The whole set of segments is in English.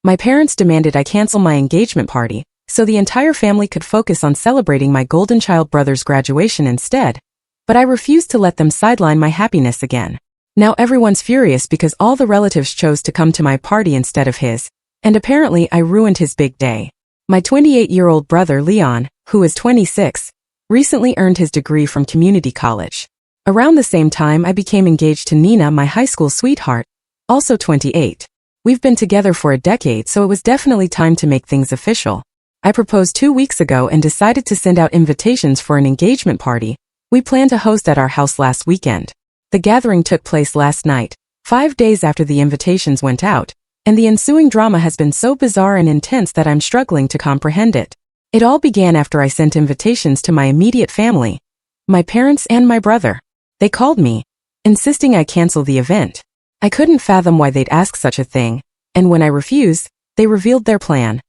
My parents demanded I cancel my engagement party, so the entire family could focus on celebrating my golden child brother's graduation instead. But I refused to let them sideline my happiness again. Now everyone's furious because all the relatives chose to come to my party instead of his, and apparently I ruined his big day. My 28-year-old brother Leon, who is 26, recently earned his degree from community college. Around the same time I became engaged to Nina, my high school sweetheart, also 28. We've been together for a decade, so it was definitely time to make things official. I proposed 2 weeks ago and decided to send out invitations for an engagement party we planned to host at our house last weekend. The gathering took place last night, 5 days after the invitations went out, and the ensuing drama has been so bizarre and intense that I'm struggling to comprehend it. It all began after I sent invitations to my immediate family, my parents and my brother. They called me, insisting I cancel the event. I couldn't fathom why they'd ask such a thing, and when I refused, they revealed their plan.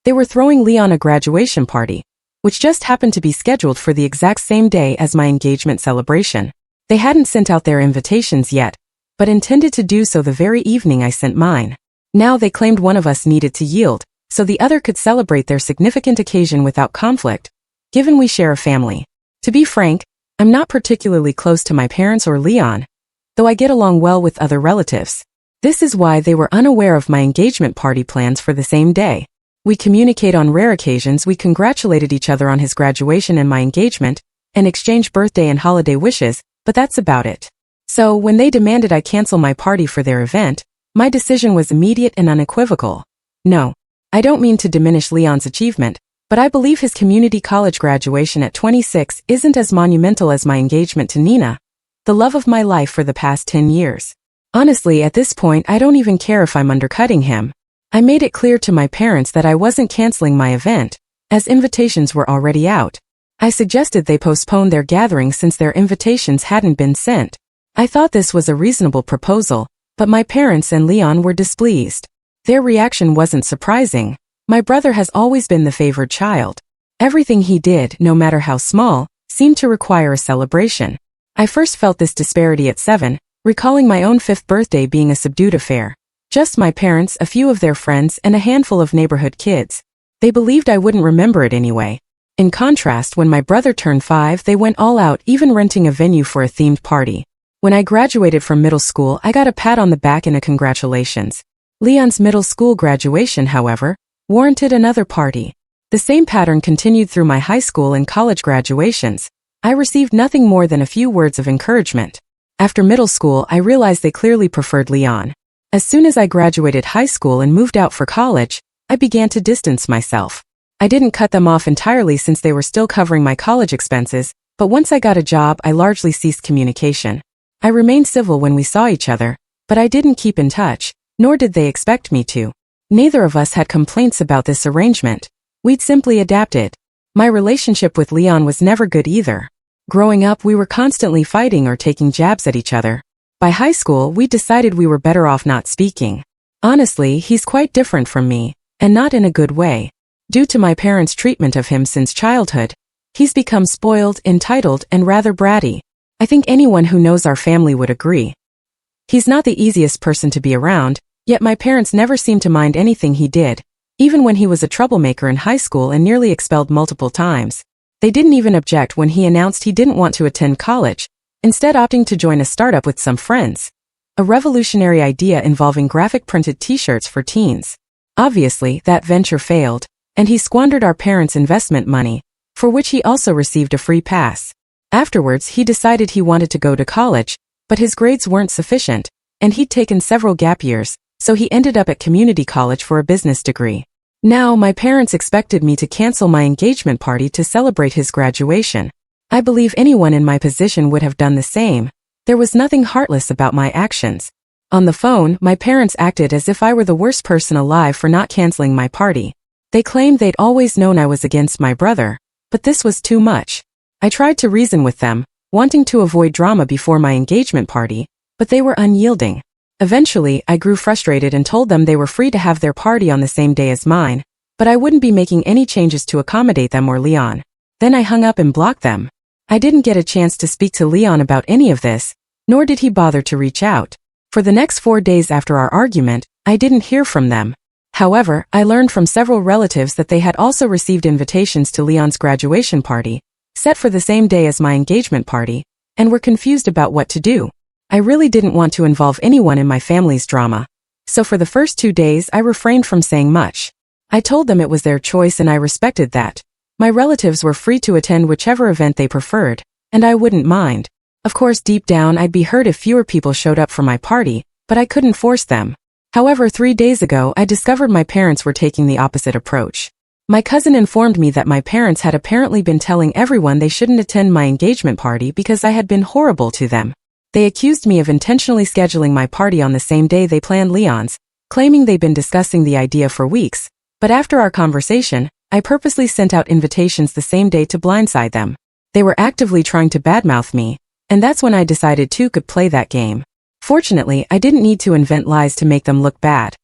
They were throwing Leon a graduation party, which just happened to be scheduled for the exact same day as my engagement celebration. They hadn't sent out their invitations yet, but intended to do so the very evening I sent mine. Now they claimed one of us needed to yield, so the other could celebrate their significant occasion without conflict, given we share a family. To be frank, I'm not particularly close to my parents or Leon, though I get along well with other relatives. This is why they were unaware of my engagement party plans for the same day. We communicate on rare occasions. We congratulated each other on his graduation and my engagement, and exchanged birthday and holiday wishes, but that's about it. So, when they demanded I cancel my party for their event, my decision was immediate and unequivocal. No, I don't mean to diminish Leon's achievement, but I believe his community college graduation at 26 isn't as monumental as my engagement to Nina, the love of my life for the past 10 years. Honestly, at this point, I don't even care if I'm undercutting him. I made it clear to my parents that I wasn't canceling my event, as invitations were already out. I suggested they postpone their gathering since their invitations hadn't been sent. I thought this was a reasonable proposal, but my parents and Leon were displeased. Their reaction wasn't surprising. My brother has always been the favored child. Everything he did, no matter how small, seemed to require a celebration. I first felt this disparity at 7, recalling my own 5th birthday being a subdued affair. Just my parents, a few of their friends, and a handful of neighborhood kids. They believed I wouldn't remember it anyway. In contrast, when my brother turned 5, they went all out, even renting a venue for a themed party. When I graduated from middle school, I got a pat on the back and a congratulations. Leon's middle school graduation, however, warranted another party. The same pattern continued through my high school and college graduations. I received nothing more than a few words of encouragement. After middle school, I realized they clearly preferred Leon. As soon as I graduated high school and moved out for college, I began to distance myself. I didn't cut them off entirely since they were still covering my college expenses, but once I got a job, I largely ceased communication. I remained civil when we saw each other, but I didn't keep in touch, nor did they expect me to. Neither of us had complaints about this arrangement. We'd simply adapted. My relationship with Leon was never good either. Growing up, we were constantly fighting or taking jabs at each other. By high school, we decided we were better off not speaking. Honestly, he's quite different from me, and not in a good way. Due to my parents' treatment of him since childhood, he's become spoiled, entitled, and rather bratty. I think anyone who knows our family would agree. He's not the easiest person to be around, yet my parents never seemed to mind anything he did, even when he was a troublemaker in high school and nearly expelled multiple times. They didn't even object when he announced he didn't want to attend college, instead opting to join a startup with some friends. A revolutionary idea involving graphic printed t-shirts for teens. Obviously, that venture failed, and he squandered our parents' investment money, for which he also received a free pass. Afterwards, he decided he wanted to go to college, but his grades weren't sufficient, and he'd taken several gap years, so he ended up at community college for a business degree. Now, my parents expected me to cancel my engagement party to celebrate his graduation. I believe anyone in my position would have done the same. There was nothing heartless about my actions. On the phone, my parents acted as if I were the worst person alive for not canceling my party. They claimed they'd always known I was against my brother, but this was too much. I tried to reason with them, wanting to avoid drama before my engagement party, but they were unyielding. Eventually, I grew frustrated and told them they were free to have their party on the same day as mine, but I wouldn't be making any changes to accommodate them or Leon. Then I hung up and blocked them. I didn't get a chance to speak to Leon about any of this, nor did he bother to reach out. For the next 4 days after our argument, I didn't hear from them. However, I learned from several relatives that they had also received invitations to Leon's graduation party, set for the same day as my engagement party, and were confused about what to do. I really didn't want to involve anyone in my family's drama, so for the first 2 days I refrained from saying much. I told them it was their choice and I respected that. My relatives were free to attend whichever event they preferred, and I wouldn't mind. Of course, deep down I'd be hurt if fewer people showed up for my party, but I couldn't force them. However, 3 days ago I discovered my parents were taking the opposite approach. My cousin informed me that my parents had apparently been telling everyone they shouldn't attend my engagement party because I had been horrible to them. They accused me of intentionally scheduling my party on the same day they planned Leon's, claiming they'd been discussing the idea for weeks, but after our conversation, I purposely sent out invitations the same day to blindside them. They were actively trying to badmouth me, and that's when I decided two could play that game. Fortunately, I didn't need to invent lies to make them look bad.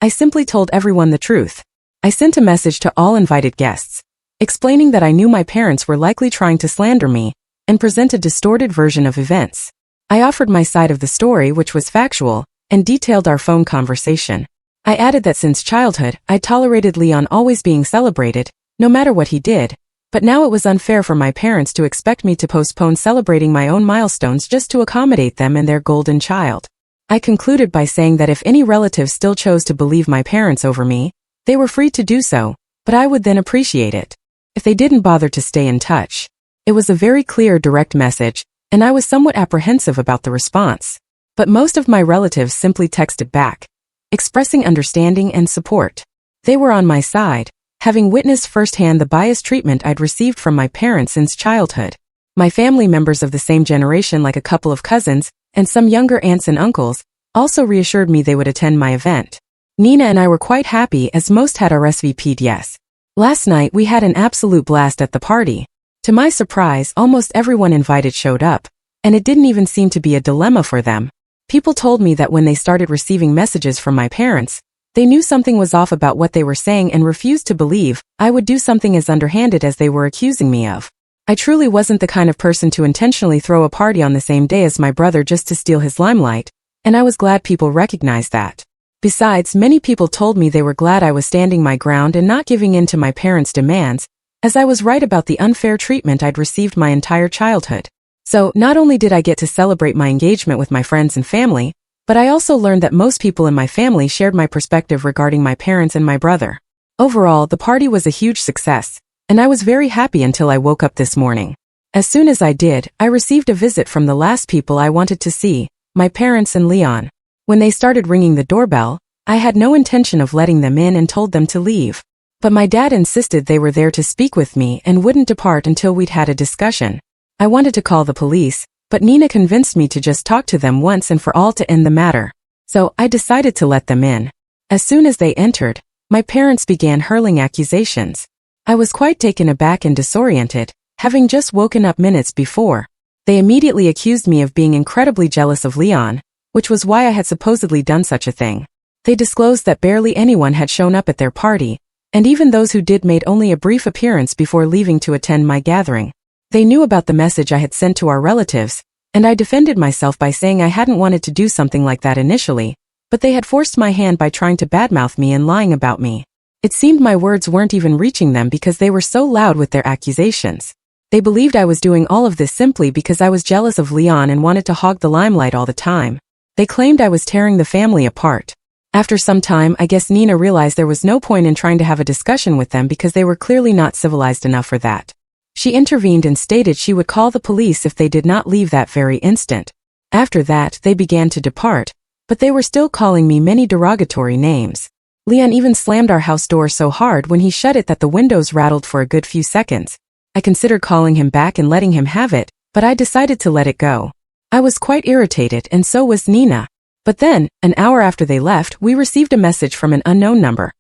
I simply told everyone the truth. I sent a message to all invited guests, explaining that I knew my parents were likely trying to slander me and present a distorted version of events. I offered my side of the story, which was factual, and detailed our phone conversation. I added that since childhood, I tolerated Leon always being celebrated, no matter what he did, but now it was unfair for my parents to expect me to postpone celebrating my own milestones just to accommodate them and their golden child. I concluded by saying that if any relatives still chose to believe my parents over me, they were free to do so, but I would then appreciate it if they didn't bother to stay in touch. It was a very clear, direct message, and I was somewhat apprehensive about the response. But most of my relatives simply texted back, expressing understanding and support. They were on my side, having witnessed firsthand the biased treatment I'd received from my parents since childhood. My family members of the same generation, like a couple of cousins and some younger aunts and uncles, also reassured me they would attend my event. Nina and I were quite happy as most had RSVP'd yes. Last night we had an absolute blast at the party. To my surprise, almost everyone invited showed up, and it didn't even seem to be a dilemma for them. People told me that when they started receiving messages from my parents, they knew something was off about what they were saying and refused to believe I would do something as underhanded as they were accusing me of. I truly wasn't the kind of person to intentionally throw a party on the same day as my brother just to steal his limelight, and I was glad people recognized that. Besides, many people told me they were glad I was standing my ground and not giving in to my parents' demands, as I was right about the unfair treatment I'd received my entire childhood. So, not only did I get to celebrate my engagement with my friends and family, but I also learned that most people in my family shared my perspective regarding my parents and my brother. Overall, the party was a huge success, and I was very happy until I woke up this morning. As soon as I did, I received a visit from the last people I wanted to see, my parents and Leon. When they started ringing the doorbell, I had no intention of letting them in and told them to leave. But my dad insisted they were there to speak with me and wouldn't depart until we'd had a discussion. I wanted to call the police, but Nina convinced me to just talk to them once and for all to end the matter. So I decided to let them in. As soon as they entered, my parents began hurling accusations. I was quite taken aback and disoriented, having just woken up minutes before. They immediately accused me of being incredibly jealous of Leon, which was why I had supposedly done such a thing. They disclosed that barely anyone had shown up at their party, and even those who did made only a brief appearance before leaving to attend my gathering. They knew about the message I had sent to our relatives, and I defended myself by saying I hadn't wanted to do something like that initially, but they had forced my hand by trying to badmouth me and lying about me. It seemed my words weren't even reaching them because they were so loud with their accusations. They believed I was doing all of this simply because I was jealous of Leon and wanted to hog the limelight all the time. They claimed I was tearing the family apart. After some time, I guess Nina realized there was no point in trying to have a discussion with them because they were clearly not civilized enough for that. She intervened and stated she would call the police if they did not leave that very instant. After that, they began to depart, but they were still calling me many derogatory names. Leon even slammed our house door so hard when he shut it that the windows rattled for a good few seconds. I considered calling him back and letting him have it, but I decided to let it go. I was quite irritated and so was Nina. But then, an hour after they left, we received a message from an unknown number.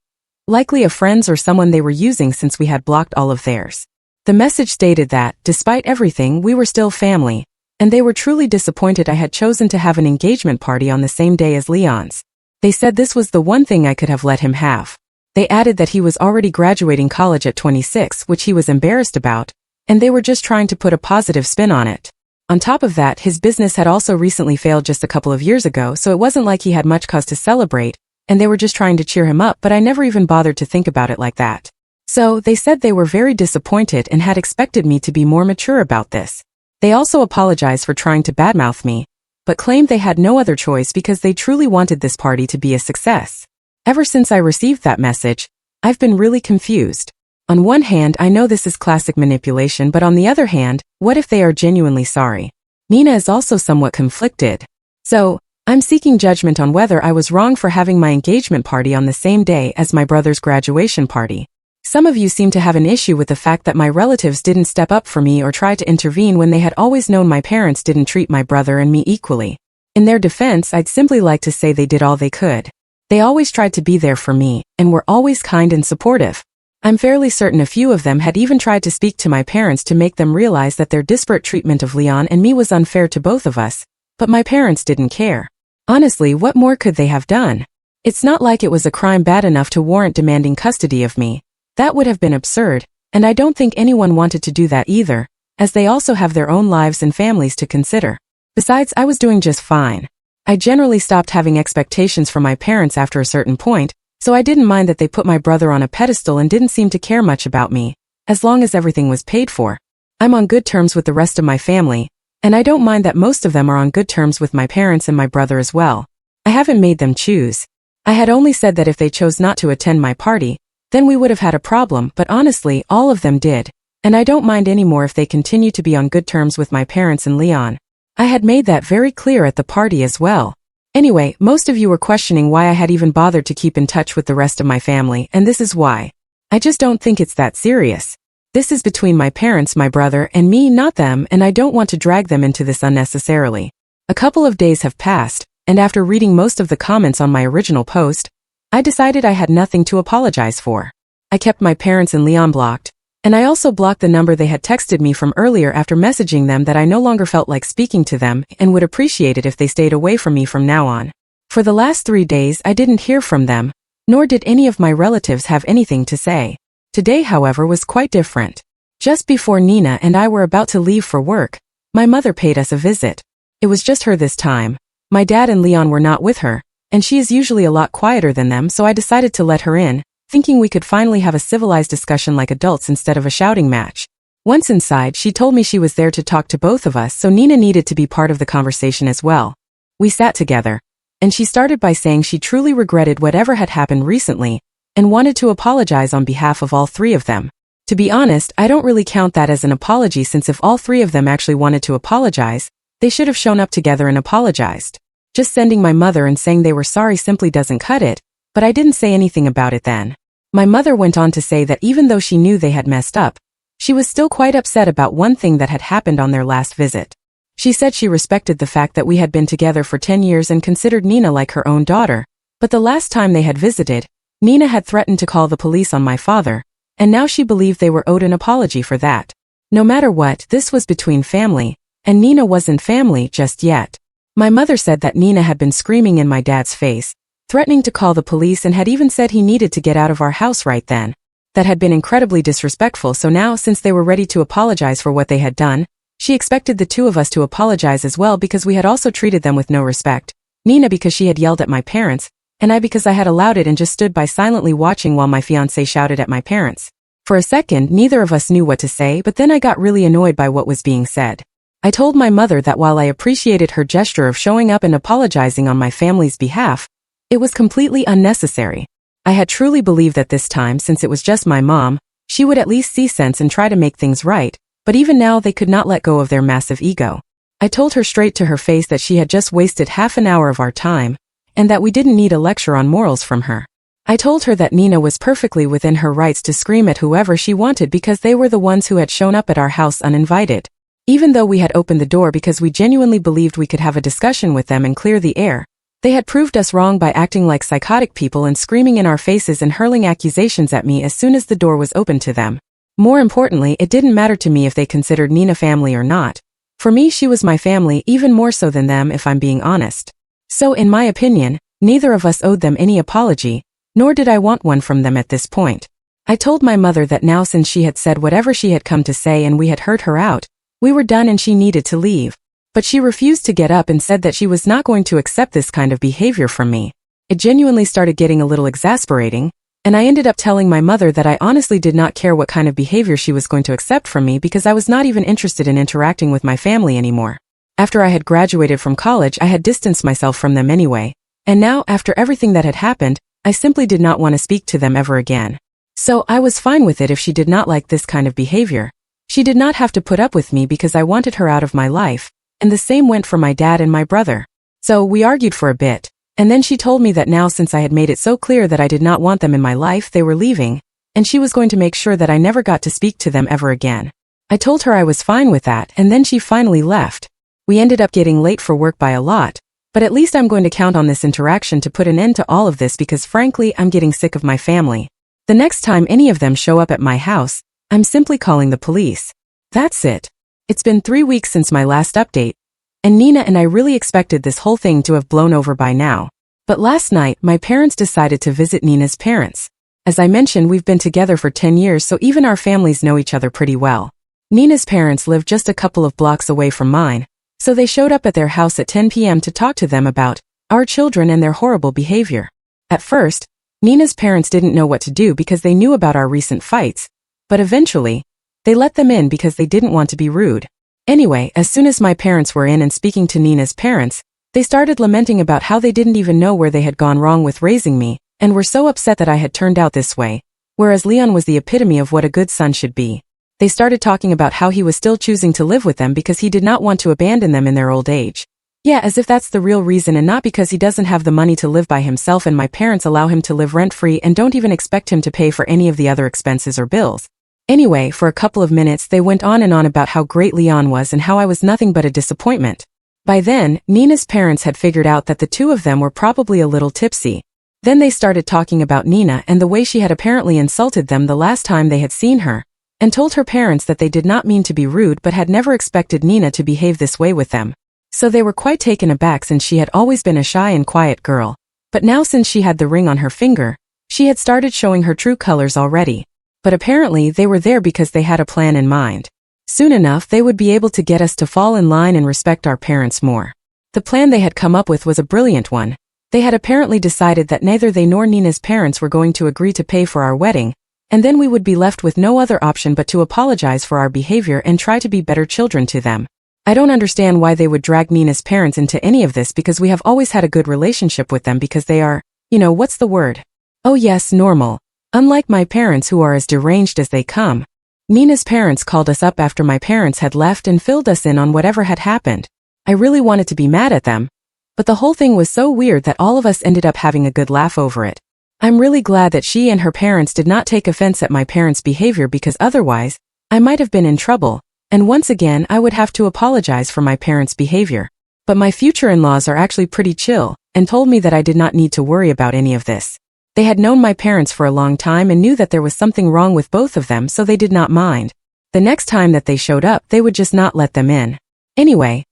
Likely a friend's or someone they were using since we had blocked all of theirs. The message stated that, despite everything, we were still family, and they were truly disappointed I had chosen to have an engagement party on the same day as Leon's. They said this was the one thing I could have let him have. They added that he was already graduating college at 26, which he was embarrassed about, and they were just trying to put a positive spin on it. On top of that, his business had also recently failed just a couple of years ago, so it wasn't like he had much cause to celebrate, and they were just trying to cheer him up, but I never even bothered to think about it like that. So, they said they were very disappointed and had expected me to be more mature about this. They also apologized for trying to badmouth me, but claimed they had no other choice because they truly wanted this party to be a success. Ever since I received that message, I've been really confused. On one hand, I know this is classic manipulation, but on the other hand, what if they are genuinely sorry? Nina is also somewhat conflicted. So, I'm seeking judgment on whether I was wrong for having my engagement party on the same day as my brother's graduation party. Some of you seem to have an issue with the fact that my relatives didn't step up for me or try to intervene when they had always known my parents didn't treat my brother and me equally. In their defense, I'd simply like to say they did all they could. They always tried to be there for me, and were always kind and supportive. I'm fairly certain a few of them had even tried to speak to my parents to make them realize that their disparate treatment of Leon and me was unfair to both of us, but my parents didn't care. Honestly, what more could they have done? It's not like it was a crime bad enough to warrant demanding custody of me. That would have been absurd, and I don't think anyone wanted to do that either, as they also have their own lives and families to consider. Besides, I was doing just fine. I generally stopped having expectations from my parents after a certain point, so I didn't mind that they put my brother on a pedestal and didn't seem to care much about me, as long as everything was paid for. I'm on good terms with the rest of my family, and I don't mind that most of them are on good terms with my parents and my brother as well. I haven't made them choose. I had only said that if they chose not to attend my party, then we would have had a problem, but honestly, all of them did, and I don't mind anymore if they continue to be on good terms with my parents and Leon. I had made that very clear at the party as well. Anyway, most of you were questioning why I had even bothered to keep in touch with the rest of my family, and this is why. I just don't think it's that serious. This is between my parents, my brother, and me, not them, and I don't want to drag them into this unnecessarily. A couple of days have passed, and after reading most of the comments on my original post, I decided I had nothing to apologize for. I kept my parents and Leon blocked, and I also blocked the number they had texted me from earlier after messaging them that I no longer felt like speaking to them and would appreciate it if they stayed away from me from now on. For the last 3 days I didn't hear from them, nor did any of my relatives have anything to say. Today, however, was quite different. Just before Nina and I were about to leave for work, my mother paid us a visit. It was just her this time. My dad and Leon were not with her, and she is usually a lot quieter than them, so I decided to let her in, thinking we could finally have a civilized discussion like adults instead of a shouting match. Once inside, she told me she was there to talk to both of us, so Nina needed to be part of the conversation as well. We sat together, and she started by saying she truly regretted whatever had happened recently, and wanted to apologize on behalf of all 3 of them. To be honest, I don't really count that as an apology, since if all 3 of them actually wanted to apologize, they should have shown up together and apologized. Just sending my mother and saying they were sorry simply doesn't cut it, but I didn't say anything about it then. My mother went on to say that even though she knew they had messed up, she was still quite upset about one thing that had happened on their last visit. She said she respected the fact that we had been together for 10 years and considered Nina like her own daughter, but the last time they had visited, Nina had threatened to call the police on my father, and now she believed they were owed an apology for that. No matter what, this was between family, and Nina wasn't family just yet. My mother said that Nina had been screaming in my dad's face, threatening to call the police, and had even said he needed to get out of our house right then. That had been incredibly disrespectful, so now, since they were ready to apologize for what they had done, she expected the 2 of us to apologize as well, because we had also treated them with no respect. Nina because she had yelled at my parents, and I because I had allowed it and just stood by silently watching while my fiancé shouted at my parents. For a second, neither of us knew what to say, but then I got really annoyed by what was being said. I told my mother that while I appreciated her gesture of showing up and apologizing on my family's behalf, it was completely unnecessary. I had truly believed that this time, since it was just my mom, she would at least see sense and try to make things right, but even now they could not let go of their massive ego. I told her straight to her face that she had just wasted half an hour of our time, and that we didn't need a lecture on morals from her. I told her that Nina was perfectly within her rights to scream at whoever she wanted because they were the ones who had shown up at our house uninvited. Even though we had opened the door because we genuinely believed we could have a discussion with them and clear the air, they had proved us wrong by acting like psychotic people and screaming in our faces and hurling accusations at me as soon as the door was opened to them. More importantly, it didn't matter to me if they considered Nina family or not. For me, she was my family, even more so than them if I'm being honest. So in my opinion, neither of us owed them any apology, nor did I want one from them at this point. I told my mother that now, since she had said whatever she had come to say and we had heard her out, we were done and she needed to leave. But she refused to get up and said that she was not going to accept this kind of behavior from me. It genuinely started getting a little exasperating, and I ended up telling my mother that I honestly did not care what kind of behavior she was going to accept from me because I was not even interested in interacting with my family anymore. After I had graduated from college, I had distanced myself from them anyway, and now, after everything that had happened, I simply did not want to speak to them ever again. So I was fine with it if she did not like this kind of behavior. She did not have to put up with me because I wanted her out of my life, and the same went for my dad and my brother. So we argued for a bit, and then she told me that now since I had made it so clear that I did not want them in my life, they were leaving, and she was going to make sure that I never got to speak to them ever again. I told her I was fine with that, and then she finally left. We ended up getting late for work by a lot, but at least I'm going to count on this interaction to put an end to all of this because frankly, I'm getting sick of my family. The next time any of them show up at my house, I'm simply calling the police. That's it. It's been 3 weeks since my last update, and Nina and I really expected this whole thing to have blown over by now. But last night, my parents decided to visit Nina's parents. As I mentioned, we've been together for 10 years, so even our families know each other pretty well. Nina's parents live just a couple of blocks away from mine, so they showed up at their house at 10 p.m. to talk to them about our children and their horrible behavior. At first, Nina's parents didn't know what to do because they knew about our recent fights, but eventually, they let them in because they didn't want to be rude. Anyway, as soon as my parents were in and speaking to Nina's parents, they started lamenting about how they didn't even know where they had gone wrong with raising me, and were so upset that I had turned out this way, whereas Leon was the epitome of what a good son should be. They started talking about how he was still choosing to live with them because he did not want to abandon them in their old age. Yeah, as if that's the real reason and not because he doesn't have the money to live by himself and my parents allow him to live rent-free and don't even expect him to pay for any of the other expenses or bills. Anyway, for a couple of minutes they went on and on about how great Leon was and how I was nothing but a disappointment. By then, Nina's parents had figured out that the two of them were probably a little tipsy. Then they started talking about Nina and the way she had apparently insulted them the last time they had seen her, and told her parents that they did not mean to be rude but had never expected Nina to behave this way with them. So they were quite taken aback since she had always been a shy and quiet girl. But now since she had the ring on her finger, she had started showing her true colors already. But apparently they were there because they had a plan in mind. Soon enough they would be able to get us to fall in line and respect our parents more. The plan they had come up with was a brilliant one. They had apparently decided that neither they nor Nina's parents were going to agree to pay for our wedding, and then we would be left with no other option but to apologize for our behavior and try to be better children to them. I don't understand why they would drag Nina's parents into any of this because we have always had a good relationship with them because they are, what's the word? Oh yes, normal. Unlike my parents who are as deranged as they come. Nina's parents called us up after my parents had left and filled us in on whatever had happened. I really wanted to be mad at them, but the whole thing was so weird that all of us ended up having a good laugh over it. I'm really glad that she and her parents did not take offense at my parents' behavior because otherwise, I might have been in trouble, and once again I would have to apologize for my parents' behavior. But my future in-laws are actually pretty chill, and told me that I did not need to worry about any of this. They had known my parents for a long time and knew that there was something wrong with both of them, so they did not mind. The next time that they showed up, they would just not let them in. Anyway,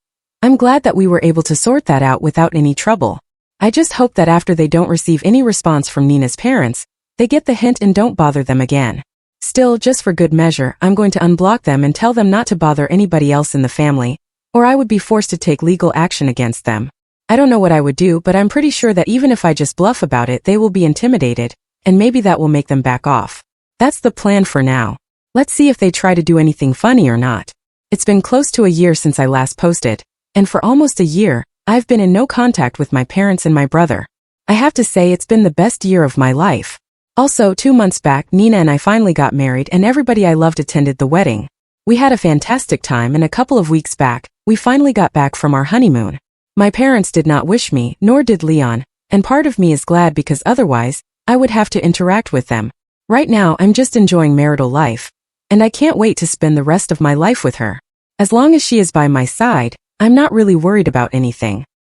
I'm glad that we were able to sort that out without any trouble. I just hope that after they don't receive any response from Nina's parents, they get the hint and don't bother them again. Still, just for good measure, I'm going to unblock them and tell them not to bother anybody else in the family, or I would be forced to take legal action against them. I don't know what I would do, but I'm pretty sure that even if I just bluff about it, they will be intimidated, and maybe that will make them back off. That's the plan for now. Let's see if they try to do anything funny or not. It's been close to a year since I last posted, and for almost a year, I've been in no contact with my parents and my brother. I have to say it's been the best year of my life. Also, 2 months back, Nina and I finally got married and everybody I loved attended the wedding. We had a fantastic time and a couple of weeks back, we finally got back from our honeymoon. My parents did not wish me, nor did Leon, and part of me is glad because otherwise, I would have to interact with them. Right now, I'm just enjoying marital life, and I can't wait to spend the rest of my life with her. As long as she is by my side, I'm not really worried about anything.